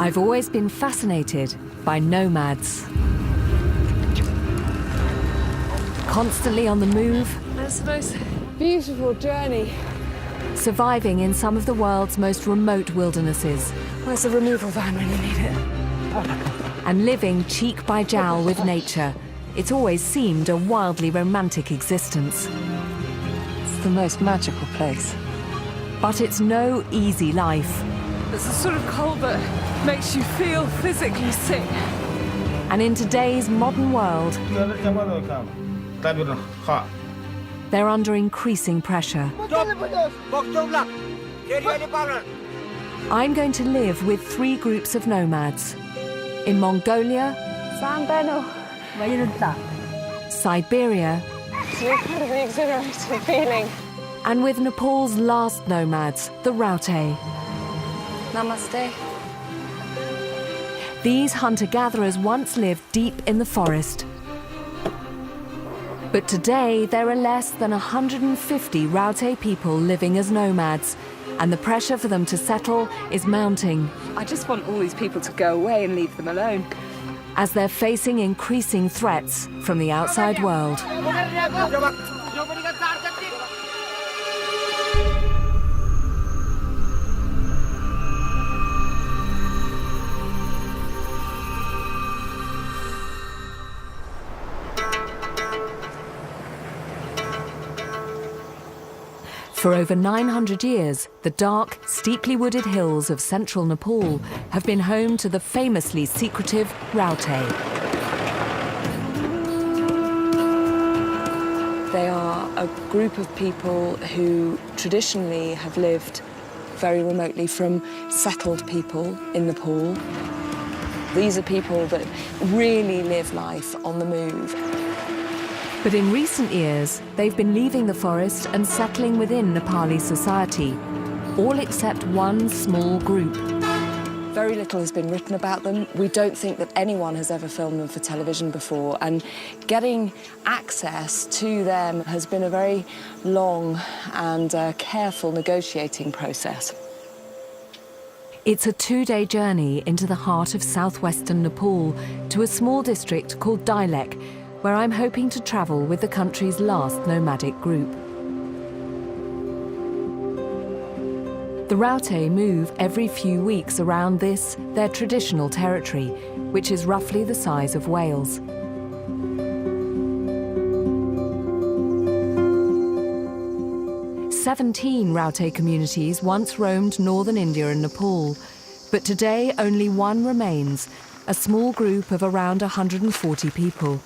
I've always been fascinated by nomads. Constantly on the move. That's the most beautiful journey. Surviving in some of the world's most remote wildernesses. Where's the removal van when you need it? And living cheek by jowl with nature. It's always seemed a wildly romantic existence. It's the most magical place. But it's no easy life. It's a sort of cold that makes you feel physically sick. And in today's modern world, they're under increasing pressure. I'm going to live with 3 groups of nomads. In Mongolia, Siberia, It's an incredibly exhilarating feeling. and with Nepal's last nomads, the Raute. Namaste. These hunter-gatherers once lived deep in the forest. But today, there are less than 150 Raute people living as nomads, and the pressure for them to settle is mounting I just want all these people to go away and leave them alone. as they're facing increasing threats from the outside world. For over 900 years, the dark, steeply wooded hills of central Nepal have been home to the famously secretive Raute. They are a group of people who traditionally have lived very remotely from settled people in Nepal. These are people that really live life on the move. But in recent years, they've been leaving the forest and settling within Nepali society, all except one small group. Very little has been written about them. We don't think that anyone has ever filmed them for television before, and getting access to them has been a very long and careful negotiating process. It's a 2-day journey into the heart of southwestern Nepal to a small district called Dilek, where I'm hoping to travel with the country's last nomadic group. The Raute move every few weeks around this, their traditional territory, which is roughly the size of Wales. "17 Raute communities once roamed northern India and Nepal, but today only one remains, a small group of around 140 people.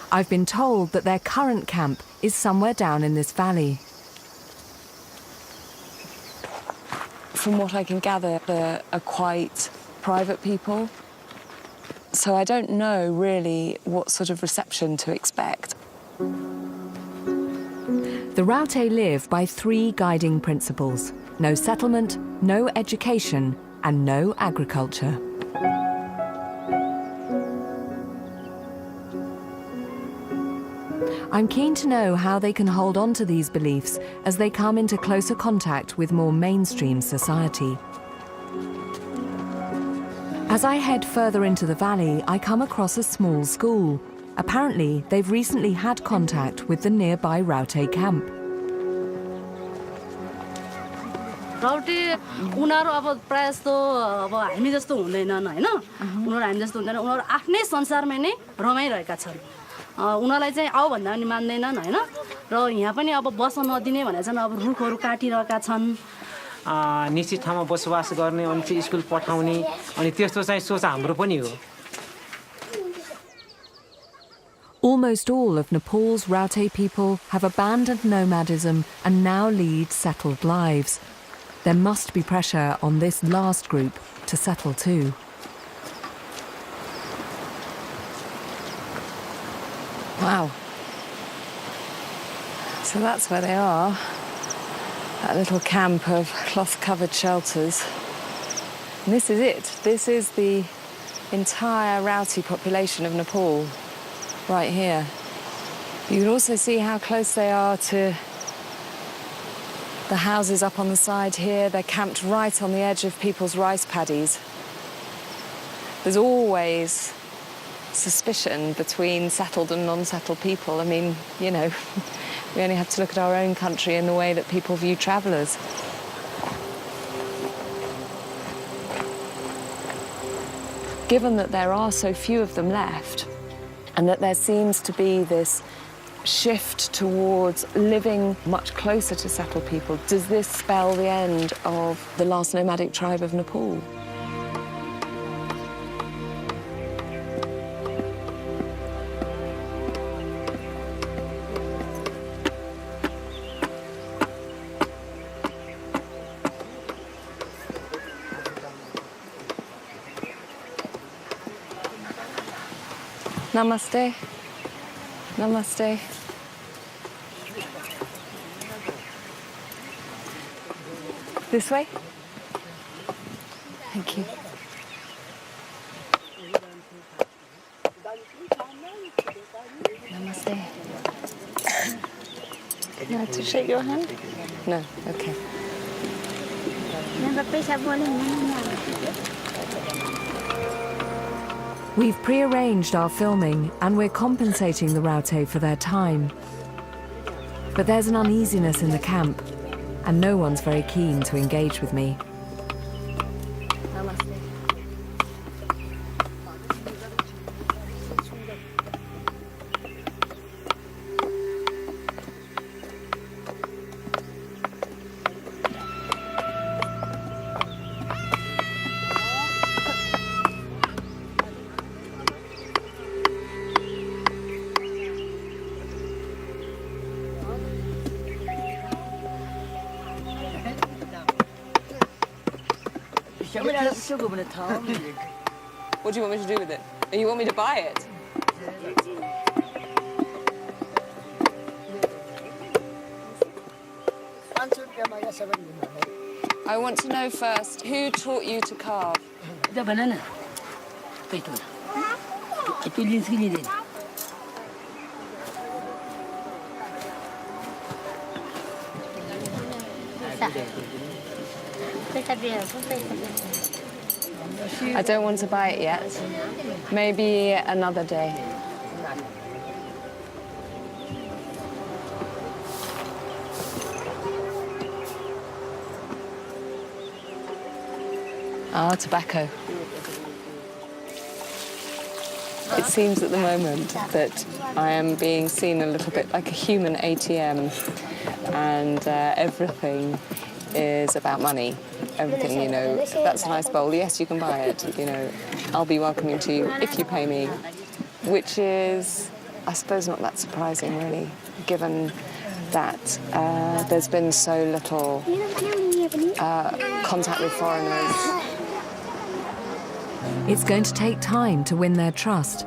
I've been told that their current camp is somewhere down in this valley. From what I can gather, they are quite private people, so I don't know really what sort of reception to expect. The Raute live by 3 guiding principles: no settlement, no education, and no agriculture. I'm keen to know how they can hold on to these beliefs as they come into closer contact with more mainstream society. As I head further into the valley, I come across a small school. Apparently, they've recently had contact with the nearby Raute camp. Raute उनीहरू अब प्रायः जस्तो अब हामी जस्तो हुँदैनन् हैन उनीहरू हामी जस्तो हुँदैन उनीहरू आफ्नै संसारमै नै रमाइरहेका छन् उनीहरूलाई चाहिँ आऊ भन्दा पनि मान्दैनन् हैन र यहाँ पनि अब बस्न नदिने भनेर चाहिँ अब रुखहरू काटिरहेका छन् निश्चित ठाउँमा बसोबास गर्ने अनि चाहिँ स्कुल पठाउने अनि त्यस्तो चाहिँ सोच हाम्रो पनि हो Almost all of Nepal's Raute people have abandoned nomadism and now lead settled lives. There must be pressure on this last group to settle too. Wow. So that's where they are. That little camp of cloth-covered shelters. And this is it. This is the entire Raute population of Nepal, right here. You can also see how close they are to The houses up on the side here, they're camped right on the edge of people's rice paddies. There's always suspicion between settled and non-settled people. I mean, you know, we only have to look at our own country and the way that people view travellers. Given that there are so few of them left, and that there seems to be this shift towards living much closer to settled people, does this spell the end of the last nomadic tribe of Nepal? Namaste. Namaste. This way? Thank you. Namaste. You want to shake your hand? No, okay. We've pre-arranged our filming and we're compensating the Raute for their time. But there's an uneasiness in the camp and no one's very keen to engage with me. Namaste. What do you want me to do with it? You want me to buy it? I want to know first, who taught you to carve? The banana. I don't want to buy it yet. Maybe another day. Ah, tobacco. It seems at the moment that I am being seen a little bit like a human ATM, and everything is about money. Everything, you know, that's a nice bowl, yes, you can buy it, you know, I'll be welcoming to you if you pay me, which is, I suppose, not that surprising, really, given that there's been so little contact with foreigners. It's going to take time to win their trust.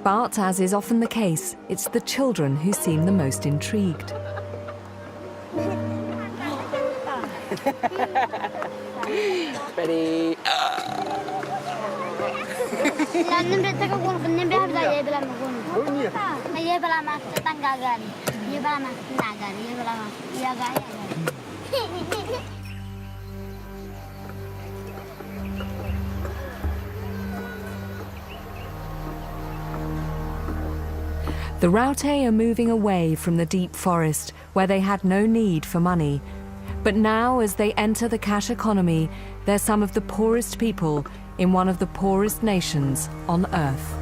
But, as is often the case, it's the children who seem the most intrigued. Ready? The Raute are moving away from the deep forest where they had no need for money. But now, as they enter the cash economy, they're some of the poorest people in one of the poorest nations on Earth.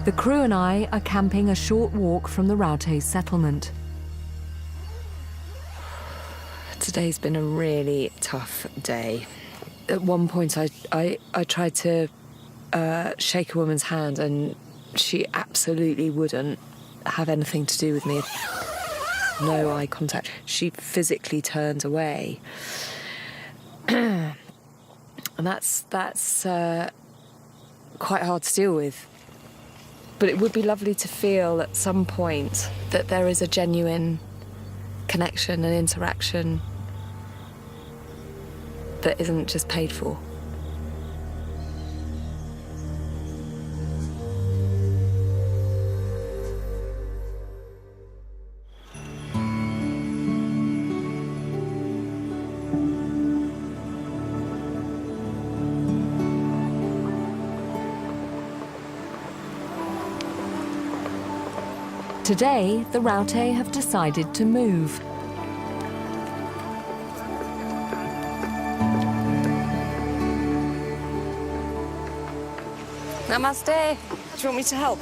The crew and I are camping a short walk from the Raute settlement. Today's been a really tough day. At one point, I tried to shake a woman's hand, and she absolutely wouldn't have anything to do with me. No eye contact. She physically turned away, and that's quite hard to deal with. But it would be lovely to feel at some point that there is a genuine connection and interaction. that isn't just paid for. Today, the Raute have decided to move. Namaste. Do you want me to help?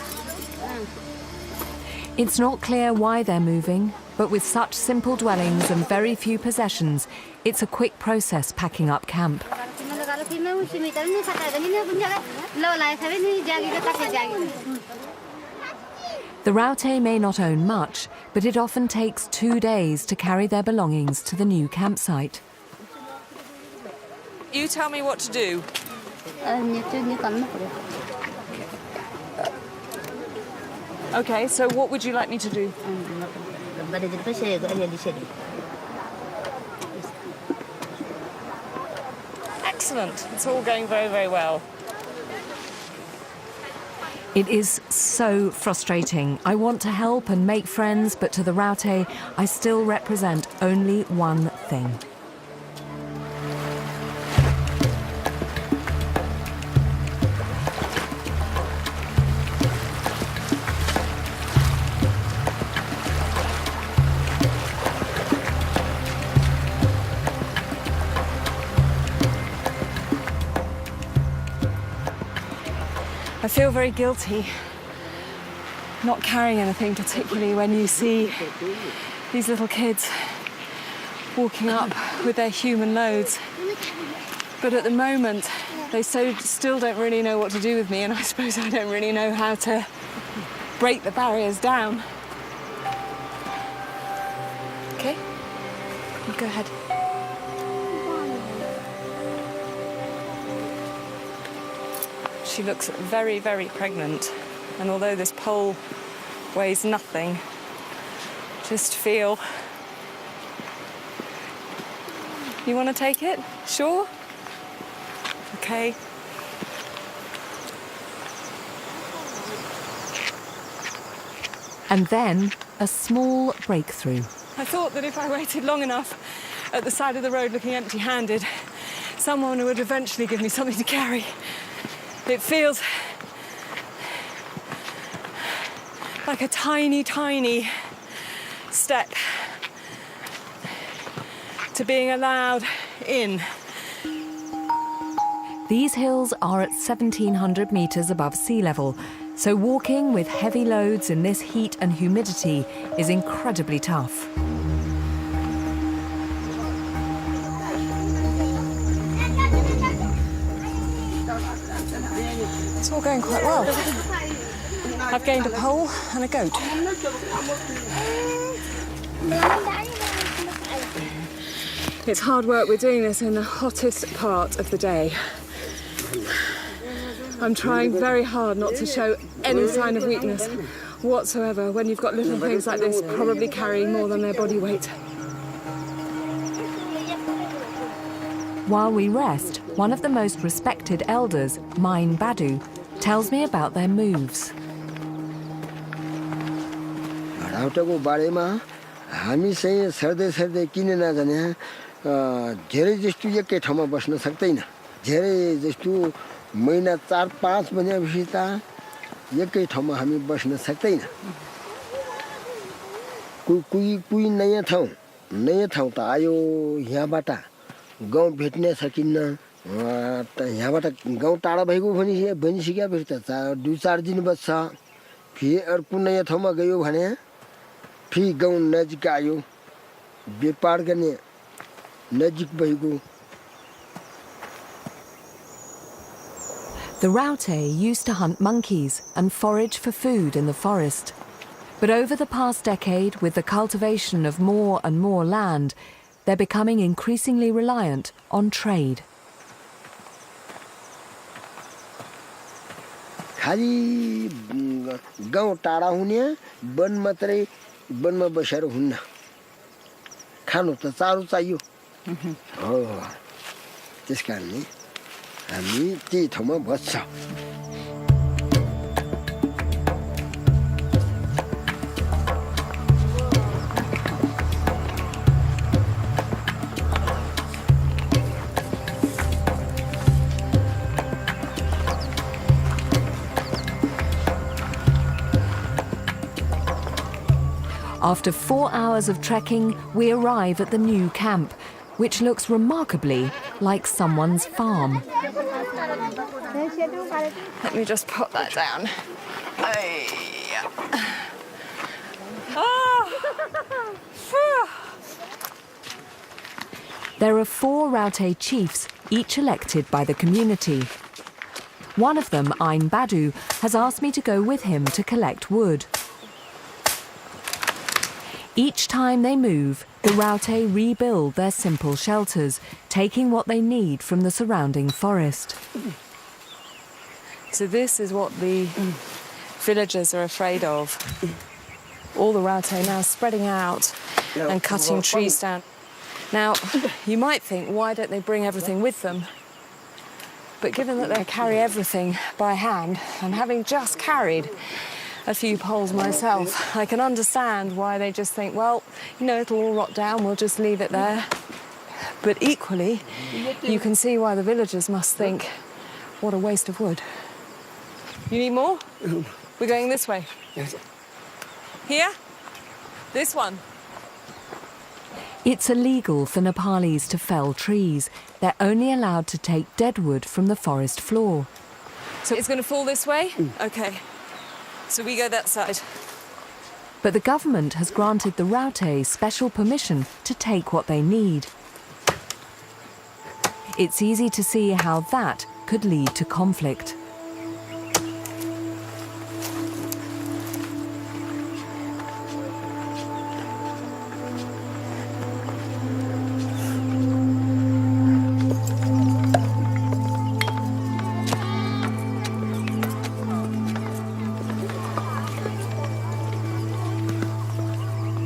It's not clear why they're moving, but with such simple dwellings and very few possessions, it's a quick process packing up camp. The Raute may not own much, but it often takes 2 days to carry their belongings to the new campsite. You tell me what to do. Okay, so what would you like me to do? Excellent. It's all going very, very well. It is so frustrating. I want to help and make friends, but to the Raute, I still represent only one thing. I feel very guilty not carrying anything, particularly when you see these little kids walking up with their human loads. But at the moment, they still don't really know what to do with me, and I suppose I don't really know how to break the barriers down. Okay, you go ahead. She looks very, very pregnant, and although this pole weighs nothing, just feel... You want to take it? Sure? Okay. And then a small breakthrough. I thought that if I waited long enough at the side of the road looking empty-handed, someone would eventually give me something to carry. It feels like a tiny, tiny step to being allowed in. These hills are at 1,700 metres above sea level, so walking with heavy loads in this heat and humidity is incredibly tough. It's all going quite well. I've gained a pole and a goat. It's hard work. We're doing this in the hottest part of the day. I'm trying very hard not to show any sign of weakness whatsoever when you've got little things like this probably carrying more than their body weight. While we rest, one of the most respected elders, Mine Badu, tells me about their moves. राउटेको बारेमा हामी चाहिँ सर्दै सर्दै किन नजाने धेरै जस्तो एकै ठाउँमा बस्न सक्दैन धेरै जस्तो महिना 4-5 महिनापछि त एकै ठाउँमा हामी बस्न सक्दैन कुई नयाँ ठाउँ त आयो यहाँबाट गाउँ भेट्न सकिन्न त यहाँबाट गाउँ टाढा भएको भनिसकेपछि त 2-4 दिन बस्छ फेरि अर्को नयाँ ठाउँमा गयो भने फेरि गाउँ नजिक आयो व्यापार गर्ने नजिक भएको. The Raute used to hunt monkeys and forage for food in the forest. But over the past decade, with the cultivation of more and more land, they're becoming increasingly reliant on trade. खाली गाउँ टाढा हुने one मात्रै वनमा बसेर हुन्न खानु त चारो चाहियो हो त्यस कारणले हामी त्यही ठाउँमा बस्छ After 4 hours of trekking, we arrive at the new camp, which looks remarkably like someone's farm. Let me just put that down. There are 4 Raute chiefs, each elected by the community. One of them, Ain Badu, has asked me to go with him to collect wood. Each time they move, the Raute rebuild their simple shelters, taking what they need from the surrounding forest. So this is what the villagers are afraid of. All the Raute now spreading out and cutting trees down. Now, you might think, why don't they bring everything with them? But given that they carry everything by hand, and having just carried a few poles myself, I can understand why they just think, well, you know, it'll all rot down, we'll just leave it there. But equally, you can see why the villagers must think, what a waste of wood. You need more? We're going this way. Here? This one? It's illegal for Nepalis to fell trees. They're only allowed to take dead wood from the forest floor. So it's going to fall this way? Okay. So we go that side. But the government has granted the Raute special permission to take what they need. It's easy to see how that could lead to conflict.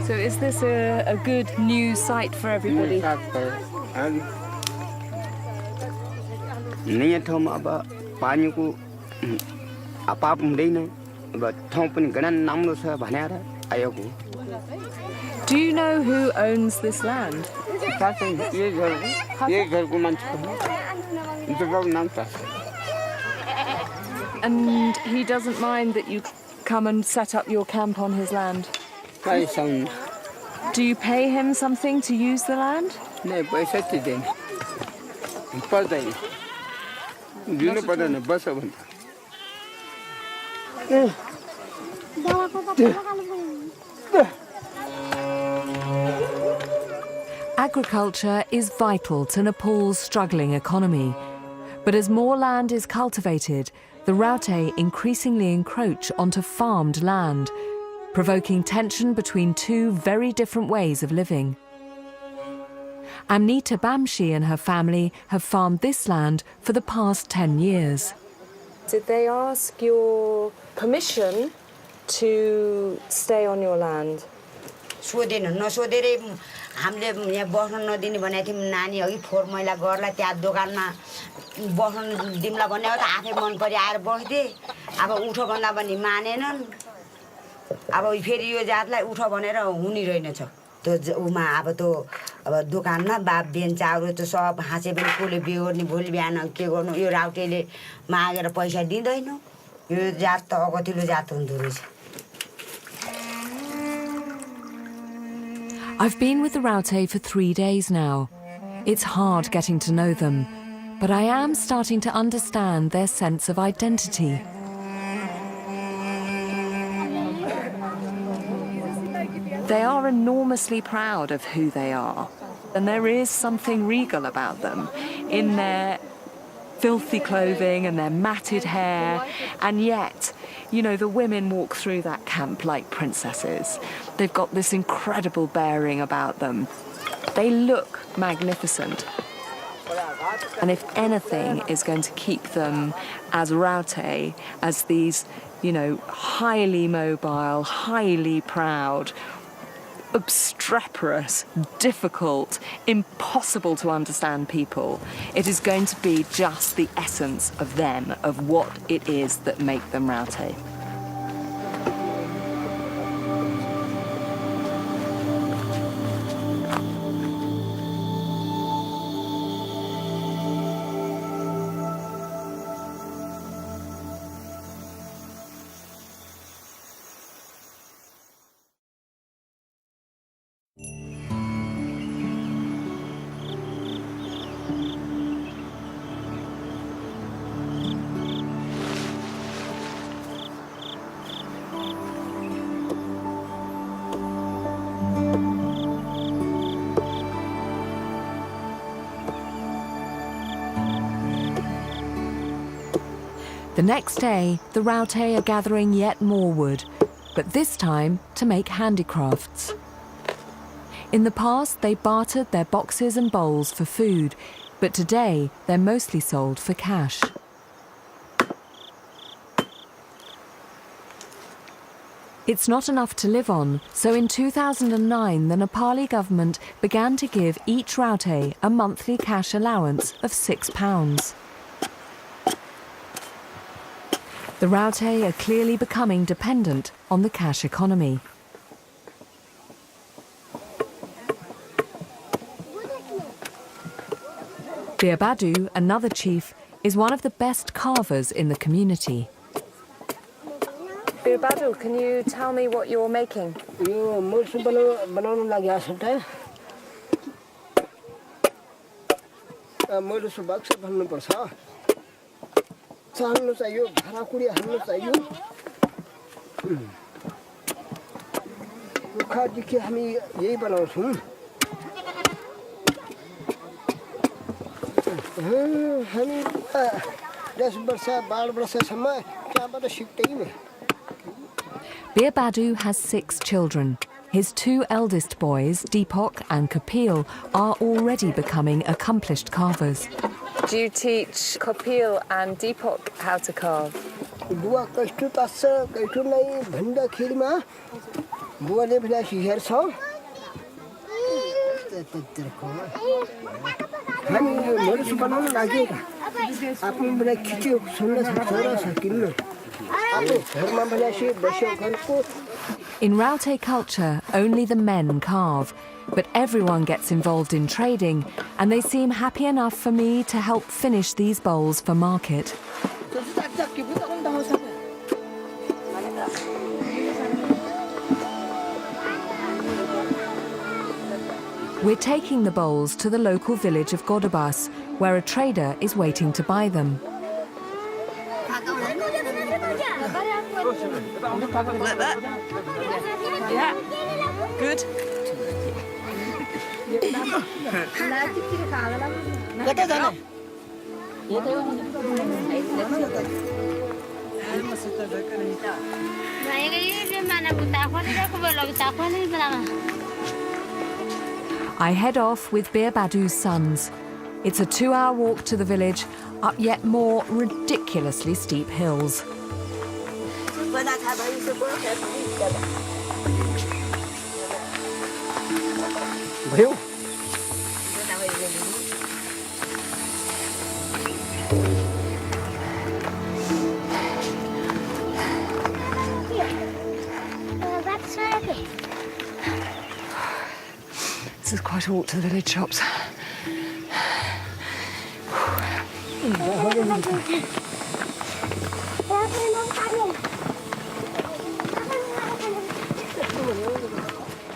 So is this a good new site for everybody? नयाँ ठाउँमा अब पानीको अभाव हुँदैन अब ठाउँ पनि घना राम्रो छ भनेर आएको Do you know who owns this land? यही घरको मान्छे जग्गाको नाम छ And he doesn't mind that you come and set up your camp on his land? पैसा Do you pay him something to use the land? नै पैसा दिँदैन पर्दैन दिनु पर्दैन बस भन्छ Agriculture is vital to Nepal's struggling economy. But as more land is cultivated, the Raute increasingly encroach onto farmed land, provoking tension between two very different ways of living. Amnita Bamshi and her family have farmed this land for the past 10 years. Did they ask your permission to stay on your land? सोधेन नसोधेरै हामीले यहाँ बस्न नदिने भनेको थियौँ नानी अघि फोहोर मैला गर्ला त्यहाँ दोकानमा बस्न दिम्ला भन्ने हो त आफै मन परि आएर बस्थे अब उठो भन्दा पनि मानेनन् अब फेरि यो जातलाई उठो भनेर हुने रहेनछ त्यो उमा अब दोकानमा बाप बेन्चाहरू त सब हाँसे पनि कसले बिहोर्ने भोलि बिहान के गर्नु यो राउटेले मागेर पैसा दिँदैन यो जात त अगतिलो जात हुँदो रहेछ I've been with the Raute for 3 days now. It's hard getting to know them, but I am starting to understand their sense of identity. They are enormously proud of who they are, and there is something regal about them in their filthy clothing and their matted hair, and yet, you know, the women walk through that camp like princesses. They've got this incredible bearing about them. They look magnificent. And if anything is going to keep them as Raute, as these, you know, highly mobile, highly proud, obstreperous, difficult, impossible to understand people. It is going to be just the essence of them, of what it is that make them Raute. The next day, the Raute are gathering yet more wood, but this time to make handicrafts. In the past, they bartered their boxes and bowls for food, but today they're mostly sold for cash. It's not enough to live on, so in 2009 the Nepali government began to give each Raute a monthly cash allowance of £6. The Raute are clearly becoming dependent on the cash economy. Bir Badu, another chief, is one of the best carvers in the community. Bir Badu, can you tell me what you're making? Bir Badu has 6 children. His 2 eldest boys, Deepak and Kapil, are already becoming accomplished carvers. Do you teach Kapil and Deepak how to carve? In Raute culture, only the men carve, but everyone gets involved in trading, and they seem happy enough for me to help finish these bowls for market. We're taking the bowls to the local village of Godabas, where a trader is waiting to buy them. Yeah, good. I head off with Bir Badu's sons. It's a 2-hour walk to the village, up yet more ridiculously steep hills. This is quite a walk to the village shops.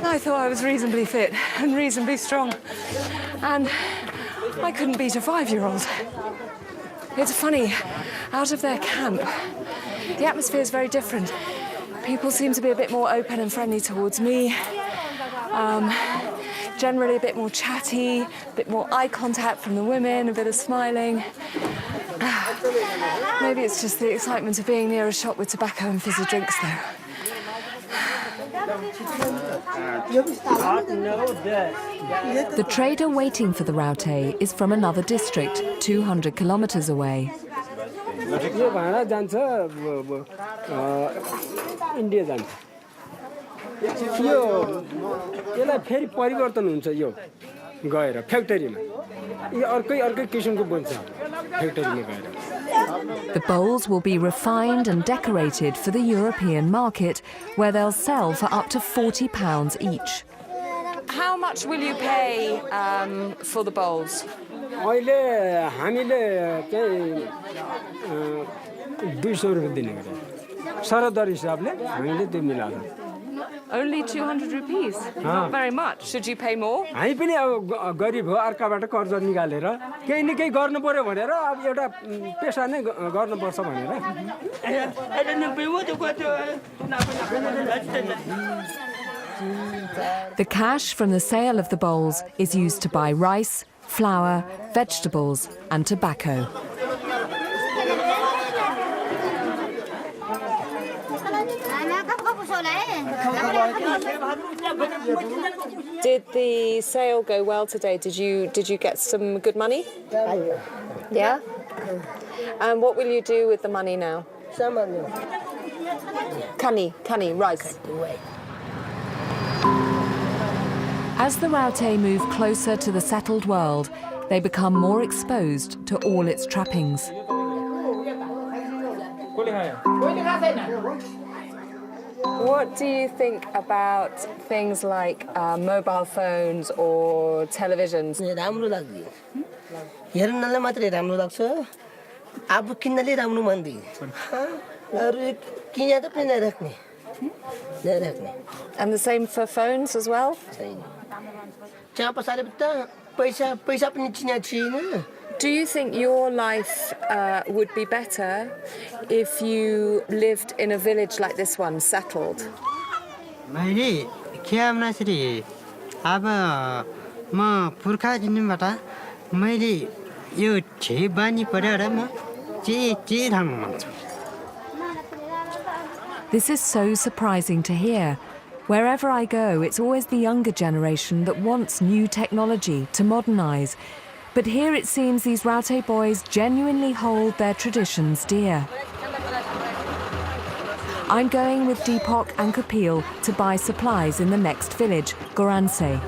I thought I was reasonably fit and reasonably strong, and I couldn't beat a 5-year-old. It's funny, out of their camp, the atmosphere is very different. People seem to be a bit more open and friendly towards me, generally a bit more chatty, a bit more eye contact from the women, a bit of smiling. Maybe it's just the excitement of being near a shop with tobacco and fizzy drinks, though. The trader waiting for the Raute is from another district, 200 kilometers away. यो यसलाई फेरि परिवर्तन हुन्छ यो गएर फ्याक्ट्रीमा यो अर्कै किसिमको बन्छ फ्याक्ट्रीमा गएर The bowls will be refined and decorated for the European market, where they'll sell for up to £40 each. How much will you pay for the bowls? अहिले हामीले चाहिँ 200 रुपैयाँ दिने गरेर सरदर हिसाबले हामीले त्यो मिलाउँछौँ Only 200 rupees? Not very much. Should you pay more? हामी पनि अब गरिब हो अर्काबाट कर्ज निकालेर केही न केही गर्नु पर्यो भनेर अब एउटा पेशा नै गर्नुपर्छ भनेर The cash from the sale of the bowls is used to buy rice, flour, vegetables and tobacco. Did the sale go well today? Did you get some good money? Yeah? And what will you do with the money now? Kani, rice. As the Raute move closer to the settled world, they become more exposed to all its trappings. What do you think about things like mobile phones or televisions? राम्रो लाग्यो हेर्नलाई मात्रै राम्रो लाग्छ आफू किन्नले राम्रो मान्दिन अरु किने त पनि नराख्ने And the same for phones as well? त्यहाँ पछाडि त पैसा पनि चिना छैन Do you think your life would be better if you lived in a village like this one, settled? मैले के आम्नासरी अब म पुर्खा दिनबाट मैले यो छे बानी परेर म चे ठाउँ मान्छु This is so surprising to hear. Wherever I go, it's always the younger generation that wants new technology to modernise. But here it seems these Raute boys genuinely hold their traditions dear. I'm going with Deepak and Kapil to buy supplies in the next village, Goranse.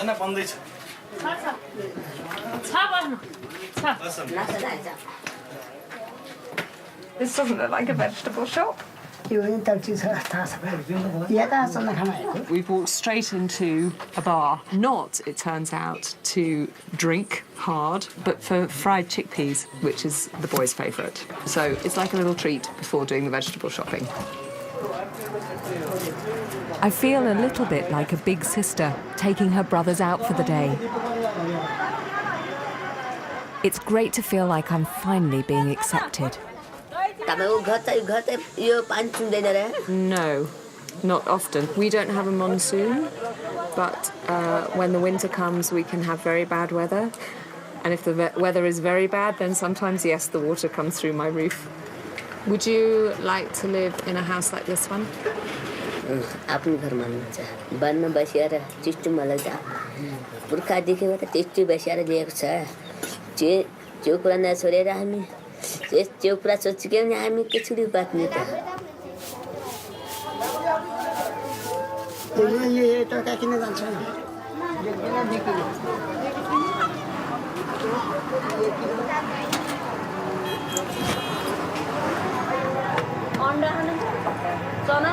चना बन्दै छ This doesn't look like a vegetable shop. We've walked straight into a bar, not, it turns out, to drink hard, but for fried chickpeas, which is the boys' favourite. So it's like a little treat before doing the vegetable shopping. I feel a little bit like a big sister taking her brothers out for the day. It's great to feel like I'm finally being accepted. No, not often. We don't have a monsoon, but when the winter comes, we can have very bad weather. And if the weather is very bad, then sometimes, yes, the water comes through my roof. Would you like to live in a house like this one? आफ्नो घरमा हुन्छ वनमा बसेर चिस्टु मलाई त पुर्खा देखेको त चिस्टु बसेर दिएको छ जो कुरा नछोडेर हामी त्यो कुरा सोचेको नि हामी के छुरी बाट्ने त यो टका किन जान्छ अन्डा खानु चना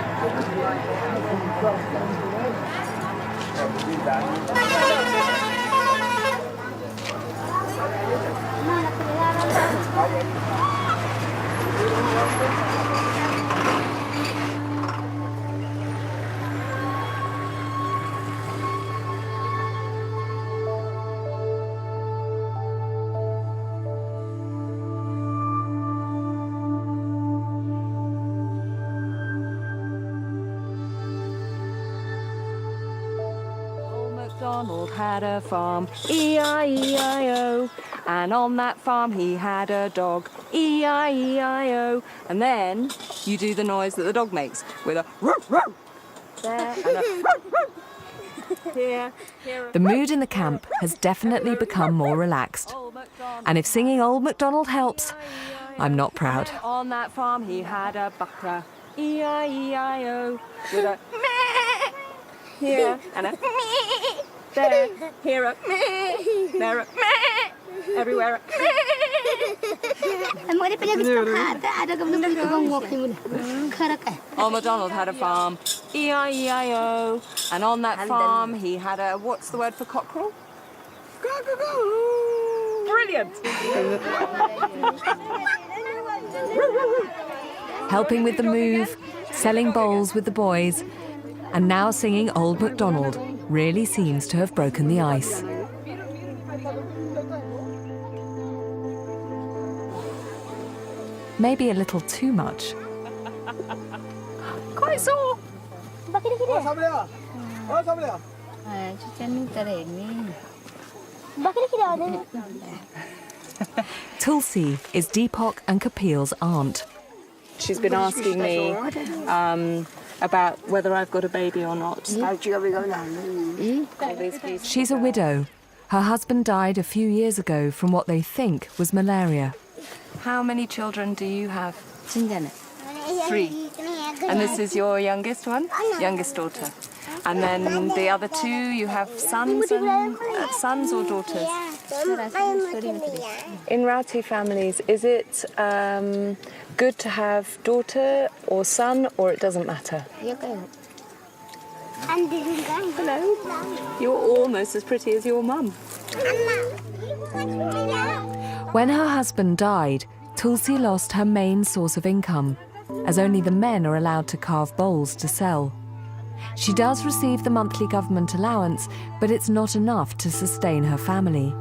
MacDonald had a farm, E-I-E-I-O. And on that farm he had a dog, E-I-E-I-O. And then you do the noise that the dog makes with a roof, roof. There and a roof, roof. Here. The mood in the camp has definitely become more relaxed. And if singing Old MacDonald helps, I'm not proud. On that farm he had a buckra, E-I-E-I-O. With a meh. Here and a meh. There, here a meh. There a meh. Everywhere a meh. Old MacDonald had a farm, E-I-E-I-O. And on that farm he had a, what's the word for cockerel? Brilliant! Helping with the move, selling bowls with the boys, and now singing Old MacDonald really seems to have broken the ice. Maybe a little too much. Quite sore. Tulsi is Deepak and Kapil's aunt. She's been asking me about whether I've got a baby or not. She's a widow. Her husband died a few years ago from what they think was malaria. How many children do you have? 3. And this is your youngest one? Youngest daughter. And then the other 2, you have sons and sons or daughters? In Raute families, is it good to have daughter or son, or it doesn't matter? Hello. You're almost as pretty as your mum. When her husband died, Tulsi lost her main source of income, as only the men are allowed to carve bowls to sell. She does receive the monthly government allowance, but it's not enough to sustain her family.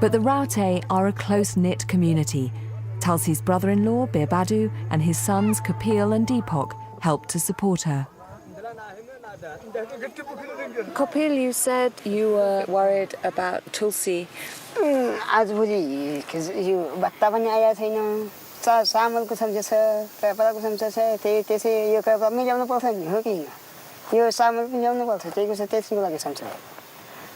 But the Raute are a close-knit community. Tulsi's brother-in-law, Birbadu, and his sons, Kapil and Deepak, help to support her. Kapil, you said you were worried about Tulsi. चामलको सब्जी छ पेपरको सब्जी छ त्यसै यो मिलाउनु पर्छ नि हो कि यो चामल पनि ल्याउनु पर्छ त्यहीको छ त्यसको लागि सम्झ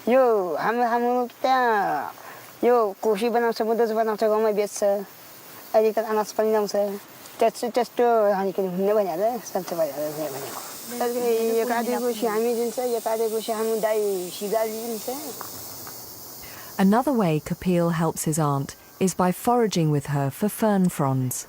यो हाम्रो त्यहाँ यो कोसी बनाउँछ बुदज बनाउँछ गाउँमा बेच्छ अहिले त अनाज पनि ल्याउँछ त्यस्तो हानिकन हुने भनिहाल्यो सबै भइहाल्यो भनेको यो काटेको सी हामी दिन्छ यो काटेको सी हाम्रो दाइ सिधाली दिन्छ. Another way Kapil helps his aunt is by foraging with her for fern fronds.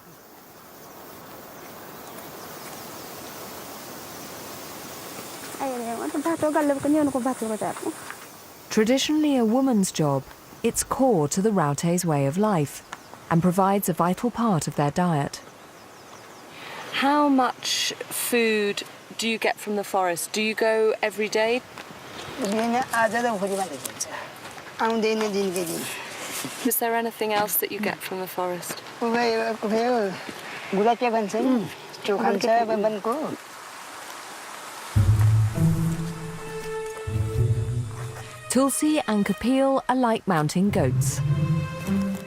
Traditionally a woman's job, it's core to the Raute's way of life and provides a vital part of their diet. How much food do you get from the forest? Do you go every day? Is there anything else that you get from the forest? Tulsi and Kapil are like mounting goats.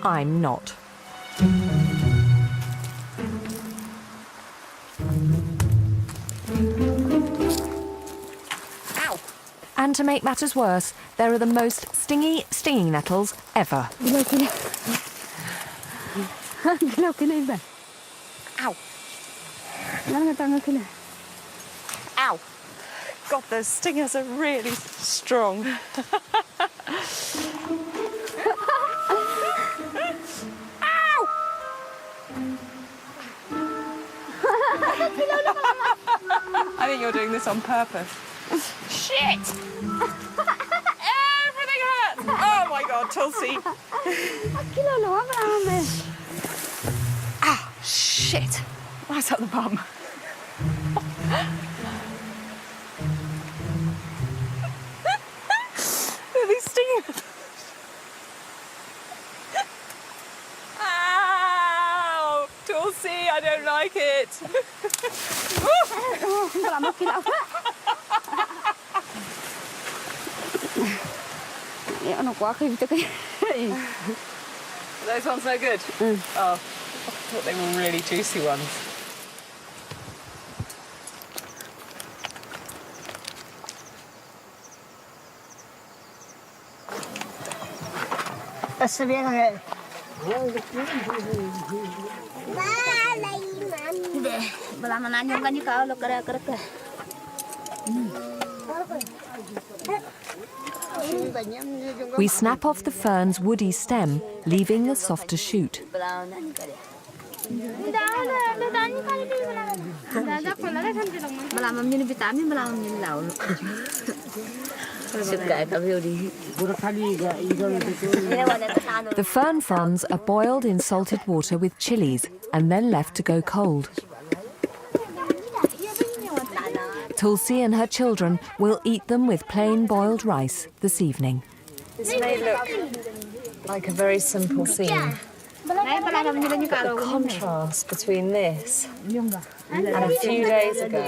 I'm not. Ow! And to make matters worse, there are the most stinging nettles ever. Ow! Ow! God, those stingers are really strong. Ow! I think you're doing this on purpose. Shit! Everything hurts! Oh my God, Tulsi! Ah, shit! Right up the bum. These stinging. Ow! Tulsi, I don't like it. Those ones no good? Oh, I thought they were really juicy ones. We snap off the fern's woody stem, leaving a softer shoot. The fern fronds are boiled in salted water with chilies and then left to go cold. Tulsi and her children will eat them with plain boiled rice this evening. This may look like a very simple scene, but the contrast between this and a few days ago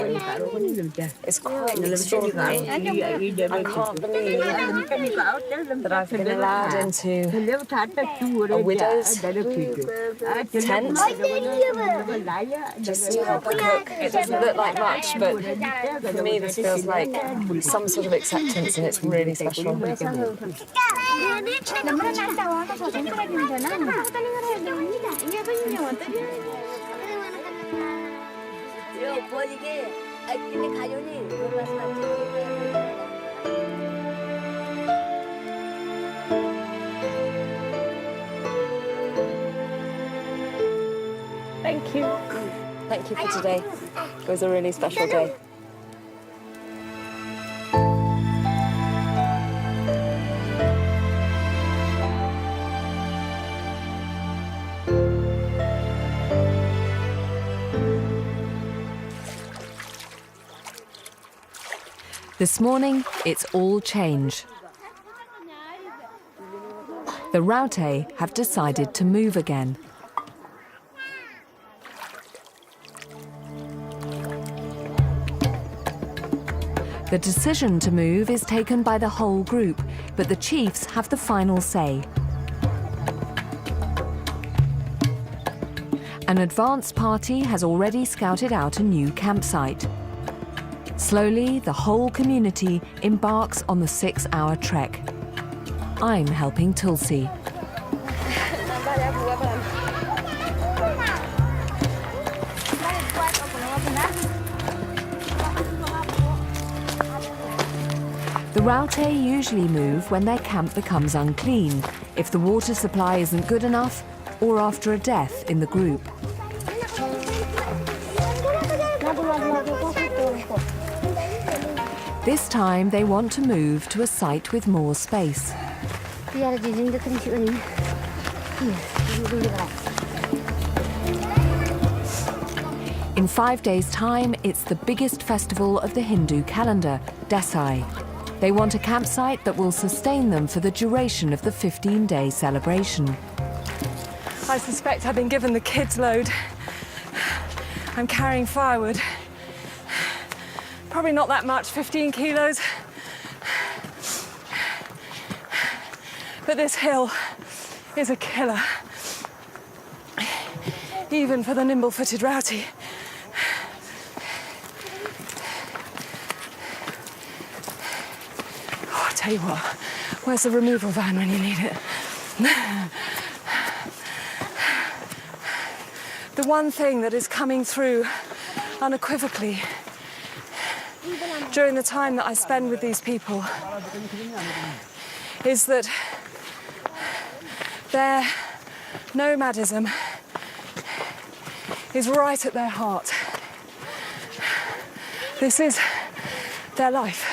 is quite extraordinary. I can't believe that I've been allowed into a widow's tent just to help her cook. It doesn't look like much, but for me this feels like some sort of acceptance, and it's really special. Thank you. Thank you for today. It was a really special day. This morning, it's all change. The Raute have decided to move again. The decision to move is taken by the whole group, but the chiefs have the final say. An advance party has already scouted out a new campsite. Slowly, the whole community embarks on the 6-hour trek. I'm helping Tulsi. The Raute usually move when their camp becomes unclean, if the water supply isn't good enough, or after a death in the group. This time they want to move to a site with more space. In 5 days' time, it's the biggest festival of the Hindu calendar, Desai. They want a campsite that will sustain them for the duration of the 15-day celebration. I suspect I've been given the kids' load. I'm carrying firewood. Probably not that much, 15 kilos. But this hill is a killer, even for the nimble-footed Raute. Oh, I'll tell you what, where's the removal van when you need it? The one thing that is coming through unequivocally during the time that I spend with these people is that their nomadism is right at their heart. This is their life.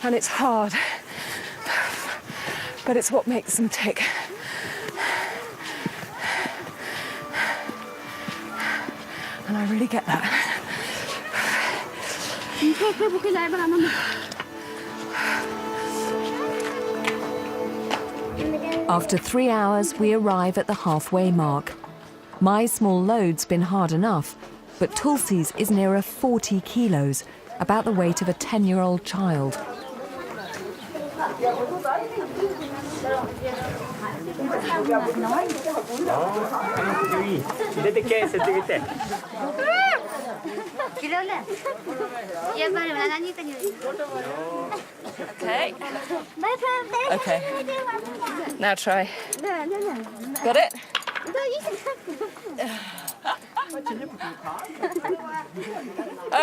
And it's hard, but it's what makes them tick. And I really get that. After 3 hours, we arrive at the halfway mark. My small load's been hard enough, but Tulsi's is nearer 40 kilos, about the weight of a 10-year-old child. Okay. Okay. Now try. Got it?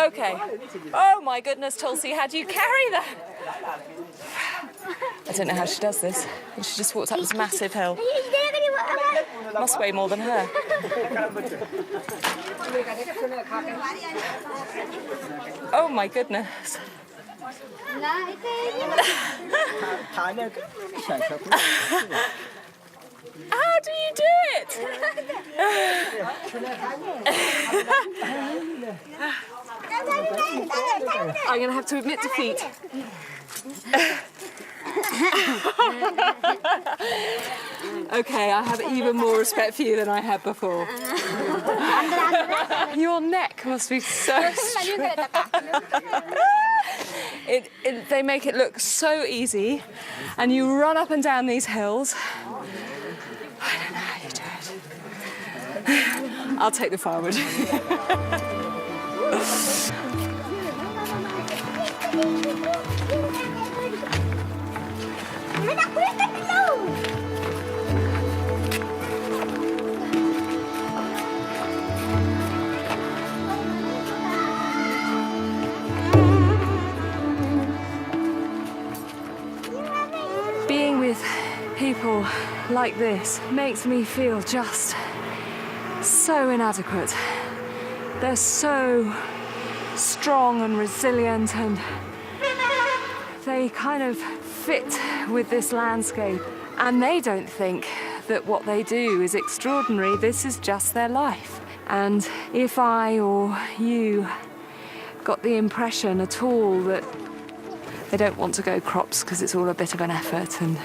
Okay. Oh my goodness, Tulsi, how do you carry that? I don't know how she does this. She just walks up this massive hill. Must weigh more than her. Oh my goodness. How do you do it? I'm going to have to admit defeat. Okay, I have even more respect for you than I had before. Your neck must be so strong. They make it look so easy, and you run up and down these hills. I don't know how you do it. I'll take the firewood. Being with people like this makes me feel just so inadequate. They're so strong and resilient, and they kind of fit with this landscape, and they don't think that what they do is extraordinary. This is just their life. And if I or you got the impression at all that they don't want to go crops because it's all a bit of an effort, and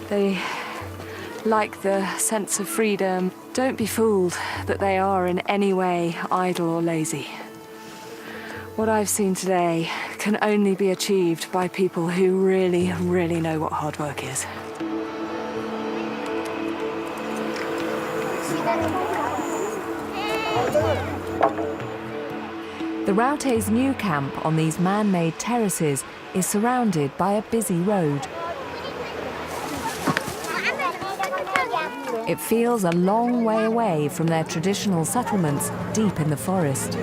they like the sense of freedom, don't be fooled that they are in any way idle or lazy. What I've seen today can only be achieved by people who really, really know what hard work is. The Raute's new camp on these man-made terraces is surrounded by a busy road. It feels a long way away from their traditional settlements deep in the forest.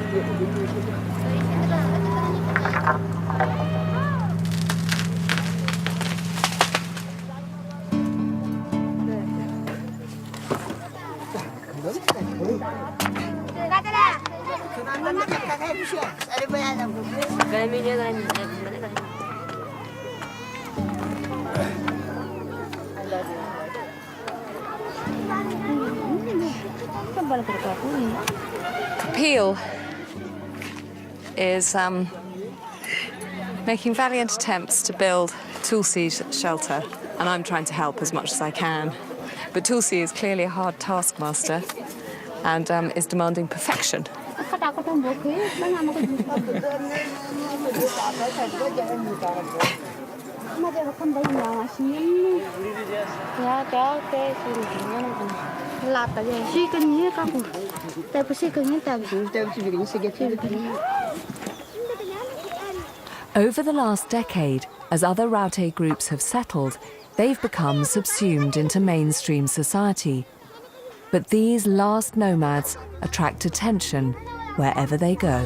Kapil is making valiant attempts to build Tulsi's shelter, and I'm trying to help as much as I can. But Tulsi is clearly a hard taskmaster and is demanding perfection. Over the last decade, as other Raute groups have settled, they've become subsumed into mainstream society. But these last nomads attract attention wherever they go.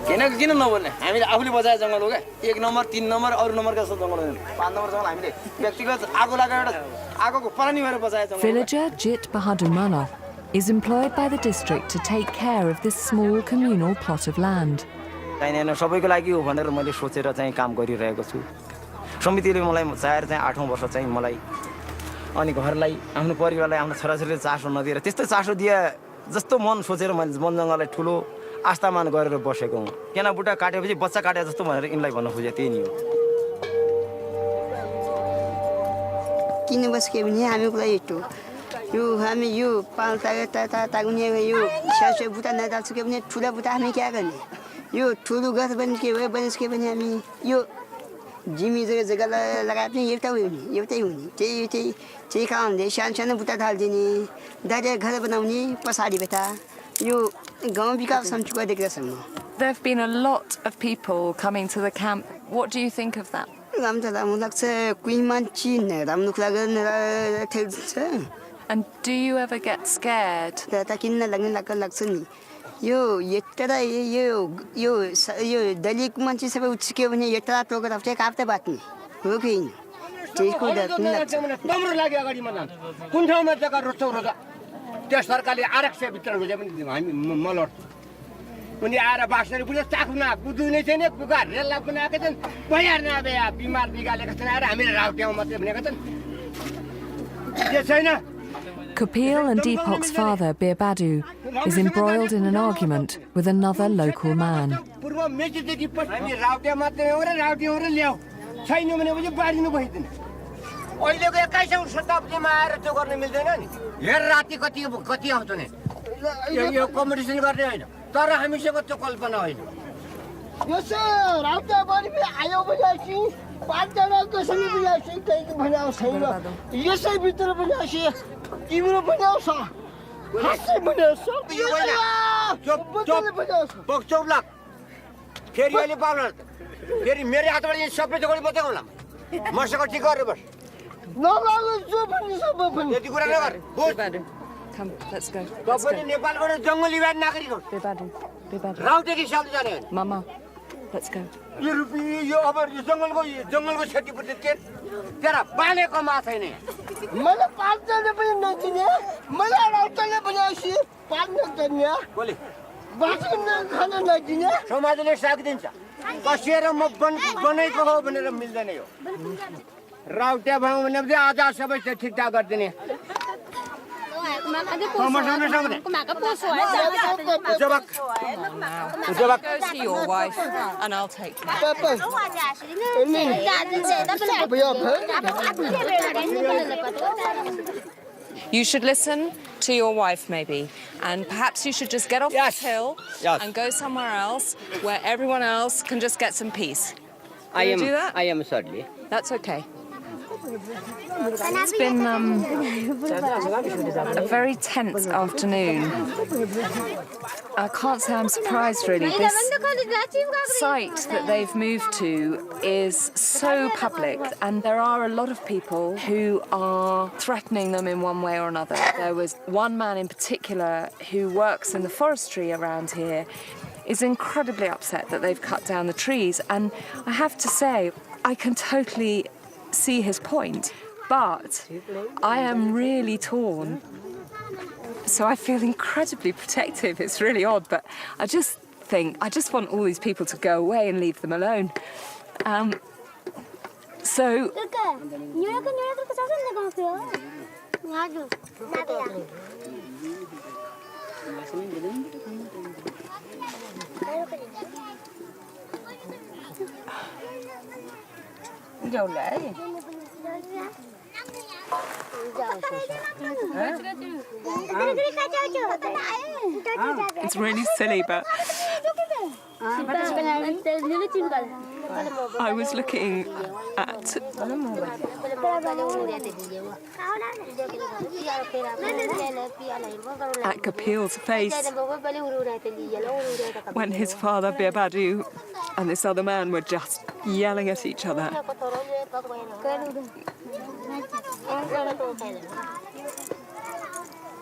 किन नबोल्ने हामीले आफूले बजाए जंगल हो क्या 1 number 3 number अरु number का जंगल होइन 5 number जंगल हामीले व्यक्तिगत आगो लगाएर आगोको पानी भएर बजाए जंगल Villager Jit Bahadurmana is employed by the district to take care of this small communal plot of land. हैन सबैको लागि हो भनेर मैले सोचेर चाहिँ काम गरिरहेको छु समितिले मलाई चाहेर चाहिँ 8औं वर्ष चाहिँ मलाई अनि घरलाई आफ्नो परिवारलाई आफ्नो छोराछोरीले चासो नदिएर त्यस्तो चासो दिए जस्तो मन सोचेर मैले वन जंगललाई ठुलो आस्थामान गरेर बसेको हुँ केना बुट्टा काटेपछि बच्चा काटे जस्तो भनेर यिनलाई भन्न खोजे त्यही नि हो किन बस्के भने हामीको लागि यो हामी यो पाल्ता तागुने यो सासु बुटा नदाल्छुके भने ठुला बुटा हामी क्या गर्ने यो ठुलो घर बन्छ के भयो बनिसके भने हामी यो जिमी जग्गा लगाए पनि एउटै हुने त्यही कारणले सानो बुटा ढालिदिने दाइरेक्ट घर बनाउने पछाडि बेटा यो गाउँ विकास समिति गरेको रहेछ म There have been a lot of people coming to the camp. What do you think of that? राम्रो लाग्छ कोही मान्छे राम्रो कुरा गर्न ठेक्छ And do you ever get scared? त किन्न लाग्छ नि यो यत्रा यो दलित मान्छे सबै उछिक्यो भने यत्रा टोकेर चाहिँ काप्दै बाट्ने हो कि त्यसको डर पनि लाग्छ राम्रो लाग्यो अगाडि मलाई कुन ठाउँमा जग्गा रोज्छौ रोजा त्यो सरकारले आरक्षण वितरण गरे पनि हामी मलट उनी आएर बाक्सरी पुलिस चाख्न कुदुनै छैन कुका रेला पनि आएका छन् भइहाल्न अब यहाँ बिमार बिगालेका छन् आएर हामीले राउटेमा मात्रै भनेका छन् के छैन Kapil and Deepak's father, Birbadu, is embroiled in an argument with another local man. पूर्व मेचीदेखि हामी राउटे मात्रै हो र राउटे हो र ल्याऊ छैन भने पनि बारिनु भइदिन अहिलेको 21औं शताब्दीमा आएर त्यो गर्न मिल्दैन नि हेर राति कति आउँछ नि यो कम्पिटिसन गर्ने होइन तर हामीसँग त्यो कल्पना होइन यसो राउटे बढी आयो भनेपछि 5 जना कसरी बुझाउँछ कहीँ बनाउँछ छैन यसै भित्र बनाउँछ तिम्रो बनाउँछ हास्दै बनाउँछ बक्चौ लाख फेरि अहिले पाउला फेरि मेरो हातबाट सबै जोडी मात्रै होला मसँग ठिक गरेर बस नलागु जो पनि सबै पनि यति कुरा नगर Come, let's go. तपाईले नेपालबाट जङ्गली विवाद नागरिक हो Birbadu. राउटे कि शब्द जाने होइन Mama, let's go. यो रुपी यो अब यो जङ्गलको क्षतिपूर्ति तेरा बालेको मा छैन मलाई 5 जना पनि नदिने मलाई राउटेले बनाएपछि 5 नदिने बोले बाँच्न खान नदिने समाजले साथ दिन्छ कसिएर म बनेको हो भनेर मिल्दैन यो राउटे भयो भने आज सबै ठिकठाक गरिदिने Go see your wife and I'll take you. You should listen to your wife maybe and perhaps you should just get off this hill and go somewhere else where everyone else can just get some peace. I am do that? I am sorry. That's okay. It's been a very tense afternoon. I can't say I'm surprised really. This site that they've moved to is so public and there are a lot of people who are threatening them in one way or another. There was one man in particular who works in the forestry around here, is incredibly upset that they've cut down the trees, and I have to say I can totally see his point, but I am really torn. So I feel incredibly protective. It's really odd, but I just want all these people to go away and leave them alone. So it's really silly, but I was looking at Kapil's face when his father Birbadu and this other man were just yelling at each other.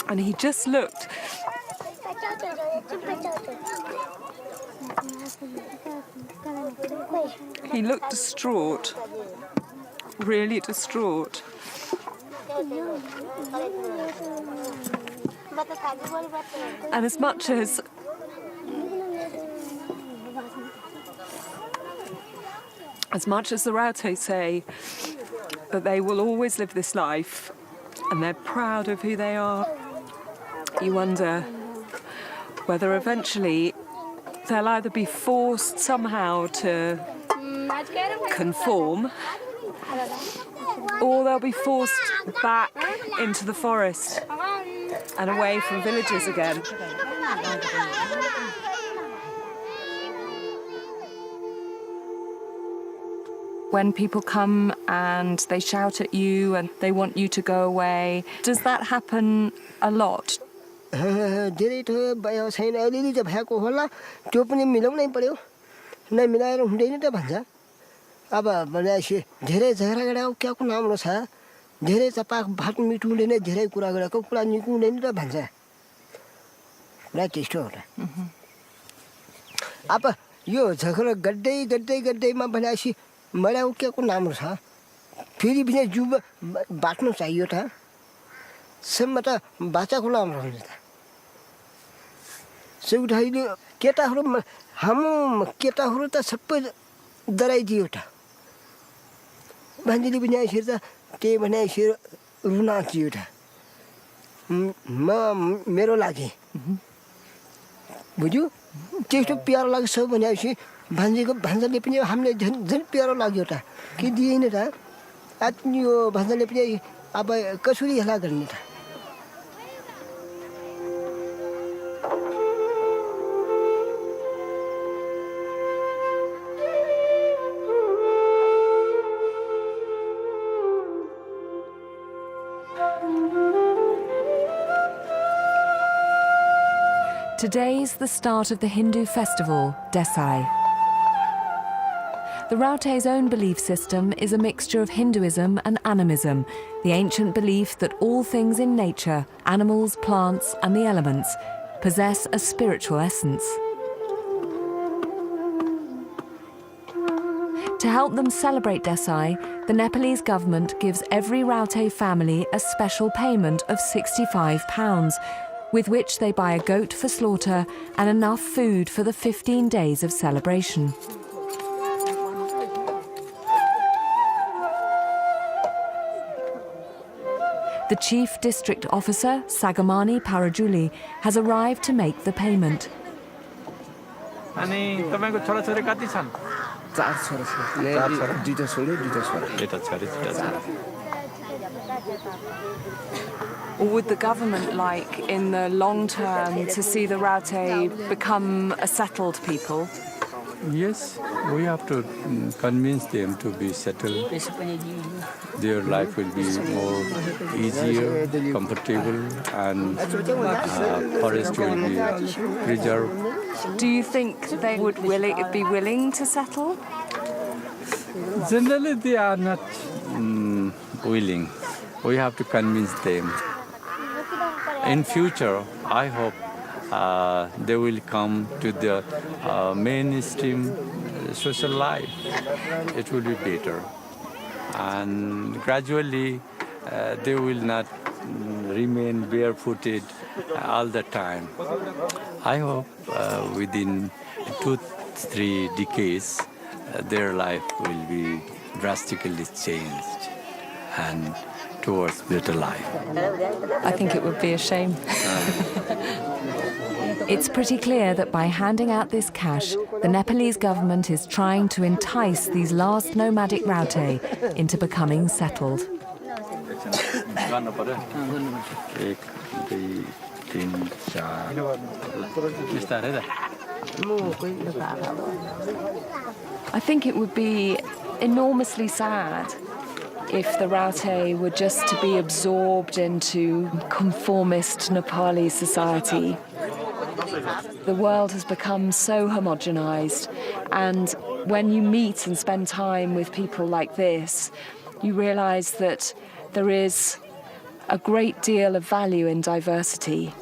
And he just looked. He looked distraught, really distraught. And as much as the Raute say that they will always live this life and they're proud of who they are, you wonder whether eventually They'll either be forced somehow to conform, or they'll be forced back into the forest and away from villages again. When people come and they shout at you and they want you to go away, does that happen a lot? धेरै ठुलो भयो छैन अलिअलि त भएको होला त्यो पनि मिलाउनै पर्यो नमिलाएर हुँदैन त भन्छ अब भनेपछि धेरै झगडा गरेको क्याको नाम्रो छ धेरै चपाक भात मिठो हुँदैन धेरै कुरा गरेको कुरा निको हुँदैन त भन्छ कुरा त्यस्तो हो त अब यो झगडा गर्दै गर्दै गर्दैमा भनेपछि मलाई क्याको नाम्रो छ फेरि पनि जुब बाट्नु चाहियो त सम्म त बाचाको राम्रो हुन्छ त सेउठाइले केटाहरू हाम्रो केटाहरू त सबै डराइदियो त भान्जीले पनि यसरी त त्यही भने यसरी रुन थियो त मेरो लागि बुझ्यो त्यस्तो प्यारो लाग्छ भनेपछि भान्जाले पनि हामीले झन् प्यारो लाग्यो त के दिएन त यो भान्जाले पनि अब कसरी हेला गर्ने त Today's the start of the Hindu festival, Desai. The Raute's own belief system is a mixture of Hinduism and animism, the ancient belief that all things in nature, animals, plants and the elements, possess a spiritual essence. To help them celebrate Desai, the Nepalese government gives every Raute family a special payment of £65, with which they buy a goat for slaughter and enough food for the 15 days of celebration. The chief district officer, Sagamani Parajuli, has arrived to make the payment. अनि तपाईको छोराछोरी कति छन्? 4 छोरा छ दुईटा छोरी दुईटा छोरा Would the government like, in the long term, to see the Raute become a settled people? Yes, we have to convince them to be settled. Their life will be more easier, comfortable, and forest will be preserved. Do you think they would be willing to settle? Generally, they are not willing. We have to convince them. In future, I hope they will come to the mainstream social life. It will be better. And gradually, they will not remain barefooted all the time. I hope within 2-3 decades, their life will be drastically changed and towards better life. I think it would be a shame. It's pretty clear that by handing out this cash, the Nepalese government is trying to entice these last nomadic Raute into becoming settled. I think it would be enormously sad if the Raute were just to be absorbed into conformist Nepali society. The world has become so homogenized, and when you meet and spend time with people like this, you realize that there is a great deal of value in diversity.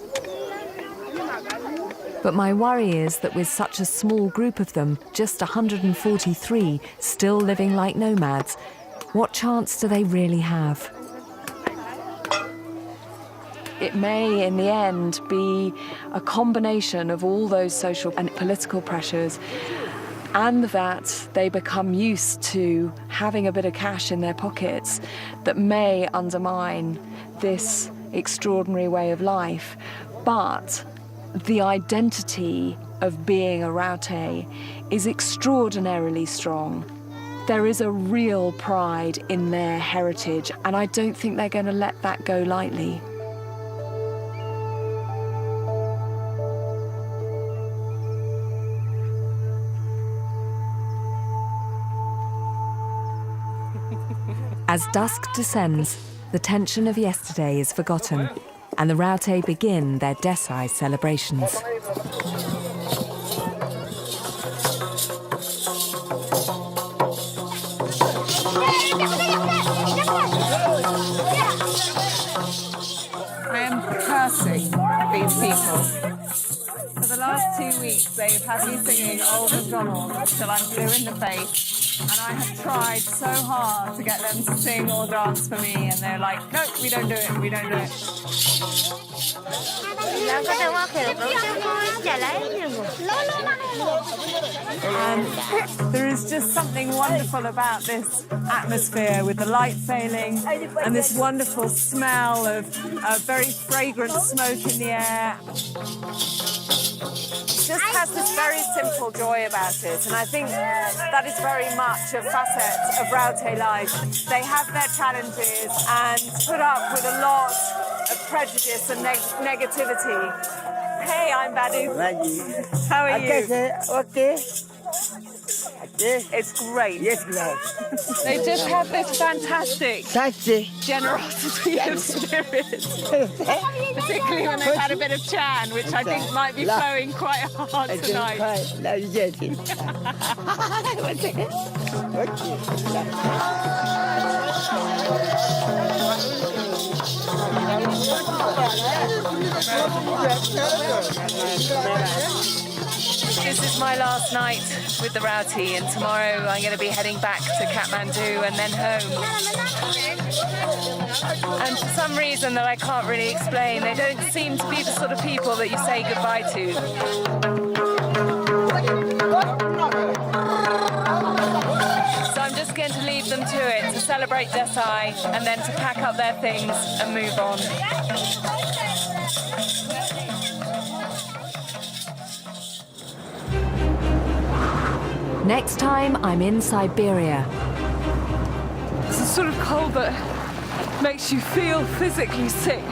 But my worry is that with such a small group of them, just 143, still living like nomads, what chance do they really have? It may, in the end, be a combination of all those social and political pressures, and that they become used to having a bit of cash in their pockets that may undermine this extraordinary way of life. But the identity of being a Raute is extraordinarily strong. There is a real pride in their heritage, and I don't think they're going to let that go lightly. As dusk descends, the tension of yesterday is forgotten, and the Raute begin their Desai celebrations. I am cursing these people. For the last 2 weeks, they've had me singing Old MacDonald till I'm blue in the face. And I have tried so hard to get them to sing or dance for me, and they're like, no, we don't do it, we don't do it. And there is just something wonderful about this atmosphere with the light failing and this wonderful smell of very fragrant smoke in the air. It just has this very simple joy about it, and I think that is very much a facet of Raute life. They have their challenges and put up with a lot of prejudice and negativity. Hey, I'm Badu. How are you? Okay. It's great. Yes, great. They just have this fantastic generosity of spirit, particularly when they've had a bit of chan, which I think might be flowing quite hard tonight. This is my last night with the Raute, and tomorrow I'm going to be heading back to Kathmandu and then home. And for some reason that I can't really explain, they don't seem to be the sort of people that you say goodbye to. So I'm just going to leave them to it, to celebrate Desai, and then to pack up their things and move on. Next time, I'm in Siberia. It's a sort of cold that makes you feel physically sick.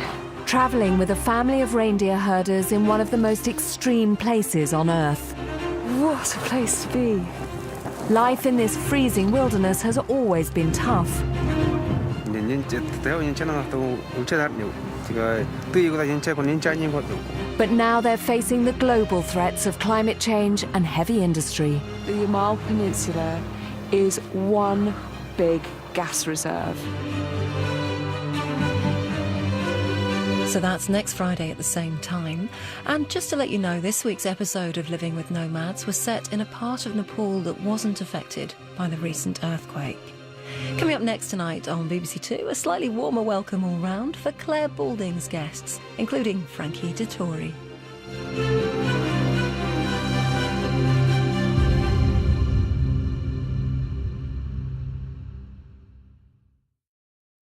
Travelling with a family of reindeer herders in one of the most extreme places on Earth. What a place to be. Life in this freezing wilderness has always been tough. But now they're facing the global threats of climate change and heavy industry. The Yamal Peninsula is one big gas reserve. So that's next Friday at the same time. And just to let you know, this week's episode of Living with Nomads was set in a part of Nepal that wasn't affected by the recent earthquake. Coming up next tonight on BBC Two, a slightly warmer welcome all round for Claire Balding's guests, including Frankie Dettori.